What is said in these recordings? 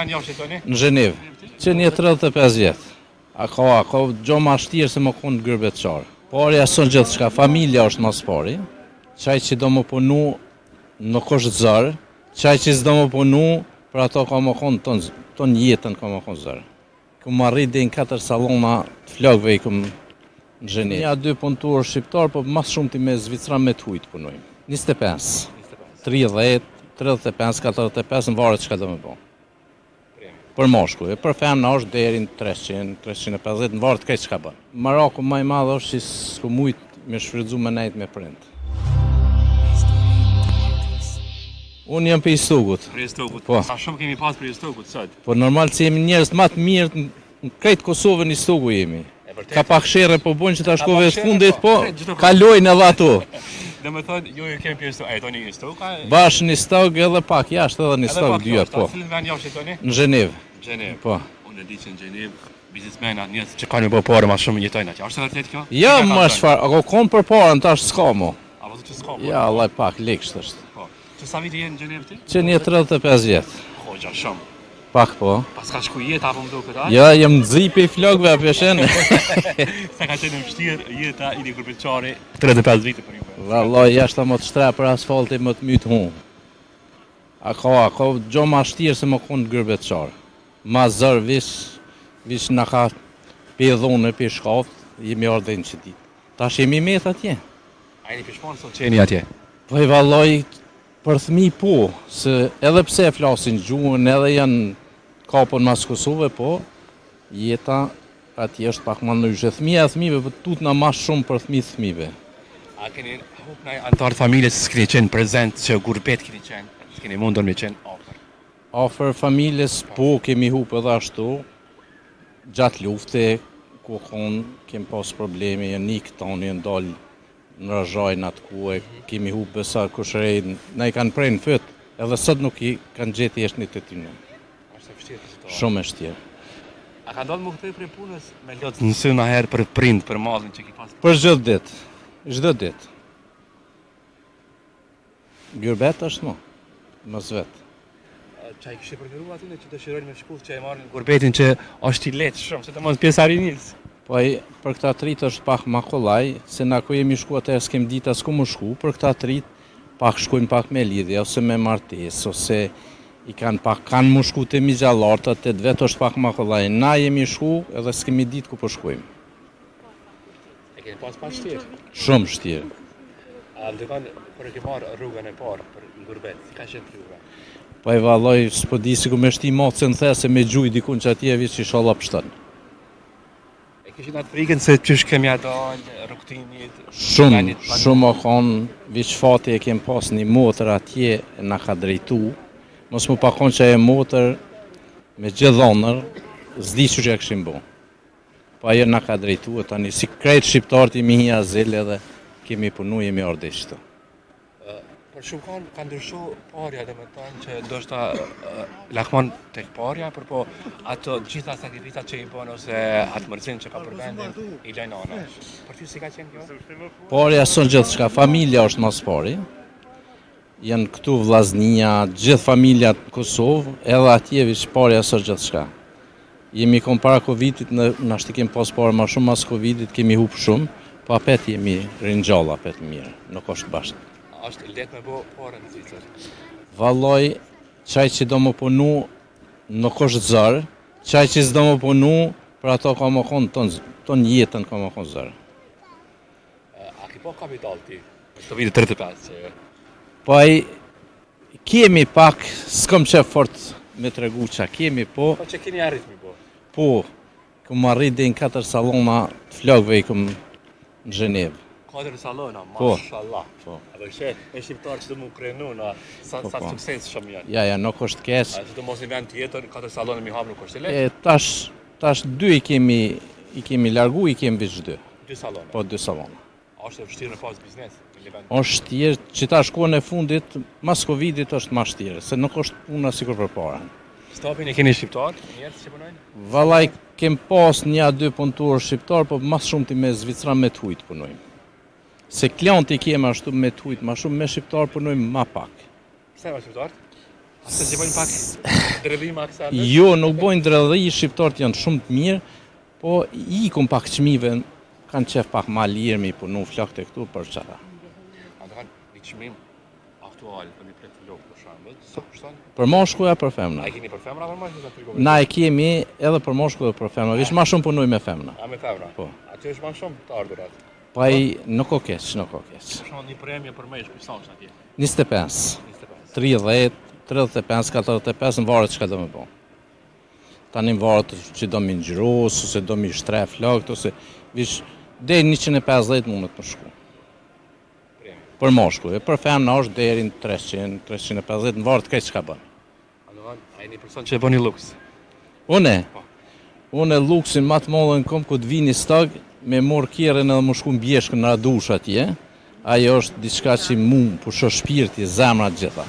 Në Zhenevë, që një 35 vjetë. A ka gjo ma shtirë se më konë gërbetçar. Parja son gjithë shka, familja është mas pari, qaj që do më punu nuk është zërë, qaj që s'do më punu për ato ka më konë ton jetën ka më konë zërë. Këmë arrit dhe në 4 salona të flokëve i këmë në Zhenevë. Nja 2 punëturë shqiptarë, po mas shumë ti me Zvicra me të hujtë punojmë. 25, 30, 35, 45 në varet që ka do me bo. Për moshkull, për femna është deri në 300, 350 në varet këtë që ka bën. Maraku më i madh është që s'ku mujtë me shfrytzu me nejt me prind. Unë jam për Istugut. Për Istugut. Po. Sa shumë kemi pas për Istugut sot. Po normal që jemi njerëz më të mirë në krejt Kosovën në Istugu jemi. Ka pak shere po bojnë që ta shkove të fundit, po kalojnë edhe ato. Dhe me thonë, ju kemi për Istug, e toni Istug? Bashkë në Istug edhe pak jashtë edhe në Istug dyja, po. Cilën vend jashtë toni? Në Zhenevë. Gjenevë. Po. Unë e di që në Gjenevë, biznesmena, njës që kanë me bo parë ma shumë jetojnë atje. Ashtë të vërtet kjo? Ja, më shfarë, ako konë për parën, tash s'ka mo. A vëzë që s'ka? Ja, Allah pak, lekshtë është. Po. Që sa viti jenë në Gjenevë ti? Që një 35 vjetë. Hoxha shumë. Pak po. Pas ka shku jetë apo më do këtë? Ja, jem nëzipi i flokëve, apeshen. Sa ka qenë mështirë jeta i një gërbeqari 35 vite për ju. Vallaj, jashtë më të shtre për asfalti më të mytë hunë. A ka gjo ma shtirë se më konë gërbeqar. Ma zërë vish në ka pedhone, pe shkaftë, jemi ardhen që ditë. Tash jemi met atje. A jeni pishmonë sot qeni atje? Po i vallaj, për thmi po, se edhe pse flasin gjuhën, edhe janë kapën mas Kosovë, po jeta atje është pak më ndryshe. Thmija e thmive, po tut na ma shumë për thmive. A keni hup në antarë familjes s'keni qenë prezent që gurbet keni qenë? S'keni mundur me qenë ofër? Ofër familjes, po kemi hup edhe ashtu, gjatë lufte, ku kem pas probleme, janë një këtoni, janë dalë në rëzhajnë atë ku e kemi hup besa kushërej, na i kanë prejnë fët, edhe sot nuk i kanë gjetë jeshtë një të tynë. Ashtë e fështirë të situatë. Shumë e shtirë. A ka ndodhë më këtëj për punës me lotë në sy në herë për prind, për madhin që ki pasë? Për çdo ditë. Gërbet është mo, mos vetë. Qa i kështë përgëru atyne që dëshirojnë me shpullë që e marrin gurbetin që është i letë shumë, se të mos pjesari njës? Po për këta trit është pak ma kollaj, se na ku jemi shku atër s'kem dita s'ku më shku, për këta trit pak shkujnë pak me lidhje, ose me martes, ose i kanë më shku të migjallartat, të vetë është pak ma kollaj. Na jemi shku edhe s'kemi ditë ku po shkujmë. E keni pas shtirë? Shumë shtirë. A ndërkan për e ke marë rrugën e parë për gurbet, si ka qenë rruga? Po e valloj, s'po di si ku me shti motë se në the se me gjuj dikun që atje vishë që sholla pështën. E kishin atë frikën se qysh kemi dalë, rrugtimit? Shumë o konë, vishë fati e kem pas një motër atje e na ka drejtu, mos mu pa konë që e motër me gjithë dhonër, zdi që e këshim bo. Po ajo na ka drejtu, e tani si krejt shqiptarët jemi hi azil edhe kemi punu, jemi ardeshtë. Për shumë ka ndryshu parja dhe me tonë që ndoshta lakmon tek parja, për po ato gjitha sakrificat që i bon ose atë mërcin që ka për vendin, i lejnë anash. Për ty si ka qenë kjo? Parja son gjithë shka, familja është mas pari, janë këtu vllaznia, gjithë familja të Kosovë, edhe atje vishë parja son gjithë shka. Jemi kom para Covidit, në ashtë kem pas parë ma shumë mas Covidit, kemi hup shumë, po apet jemi rinjalla, apet mirë, nuk është bashkë. Ashtë letë me bo parën në Zvicër? Valloj, qaj që do më punu nuk është zërë, qaj që s'do më punu për ato ka më konë ton jetën ka më konë zërë. A ki po kapital ti? Të viti 35 që... Po kemi pak, s'kom qef fort me të regu qa kemi, po... Po që keni arrit mi bo? Po, këm arrit dhe në 4 salona të flokëve i këm në Zhenevë. 4 salona, Po. mashallah. Po. A dhe e shqiptarë që të mu krenu, sa sukses shumë janë. Ja, nuk është keq. A që të mos një vend tjetër, 4 salona mi hapë nuk është i letë? Tash 2 i kemi largu, i kemi vish 2. 2 salona? Po, 2 salona. A është e vështirë me pas biznes? është shtirë, që ta shkuën e fundit, mas Covidit është ma shtirë, se nuk është puna sikur për para. Stapin e keni shqiptar, njerëz që punojnë? Vallaj, kem pas 1-2 punëtorë shqiptar, po mas shumë ti me Zvicra me të hujtë punojmë. Se klienti kemi ashtu me të hujtë, ma shumë me shqiptar punojmë ma pak. Pse me shqiptar? Se që bëjnë pak drellima kësa? Jo, nuk bojnë dredhi, shqiptarët janë shumë të mirë, po ikun pak çmive, kanë qef pak ma lirë mi punu flakët e këtu për çara. Një çmim aktual për një plet flokë për shembull, sa kushton? Për moshkuja për femna. A e keni për femra për mashkull sa tregove? Na e kemi edhe për moshkull dhe për femna, vish ma shumë punoj me femna. A me femra? Po. Aty është më shumë të ardhurat. Pa i nuk o keq, nuk o keq. Për shembull një premie për mesh për sa është atje? 25, 25. 30, 35, 45, në varet çka do me bo. Tani në varet që do mi ngjyrus, ose do mi shtre flakët, ose vish deri 150 mund të më shku. Për moshkull, për femna është deri në 300, 350, në varet këtë çka bën. A jeni person që e bëni luks? Une luksin ma të mollën kom ku të vini stag, me morë kjerën edhe më shku në bjeshkën në radush atje, ajo është diçka që mu pusho shpirti, zemra gjitha.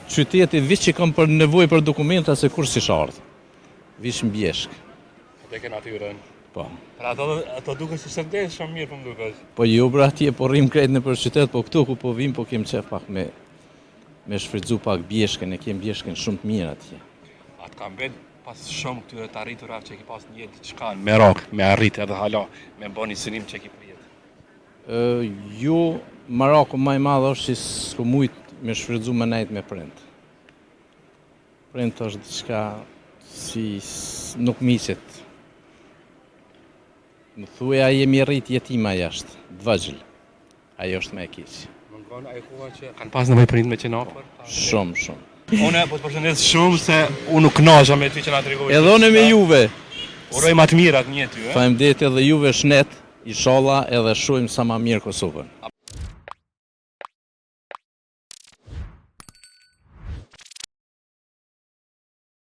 Qyteti vish që kam për nevojë për dokumenta se kur si shardh. Vish në bjeshkë. Te ke natyrën. Po. Pra ato duke si shëndes shumë mirë për më duke. Po jo bra atje, po rrim krejt në për qytet, po këtu ku po vim, po kem qef pak me shfrytzu pak bjeshkën, e kem bjeshkën shumë të mirë atje. Atë kam bet pas shumë këtyre të arriturave që ki pas një jetë diçka në merak, me arrit edhe hala, me bën një synim që ki për jetë. Jo, Maraku më i madh është që s'ku mujt me shfrytzu më nejt me prind. Prind është diçka si nuk miqet. Më thuaj a jemi rrit jetima jashtë, dvajgjil. Ajo është me e keq. Më ngon ai koha që kanë pas nevojë prind me qenë afër. Shumë, shumë. Unë po të përshëndes shumë se unë nuk knaqja me ty që na tregove. Edhe unë me juve. Uroj më të mirat një ty, Faleminderit edhe juve shnet, inshallah edhe shohim sa më mirë Kosovën.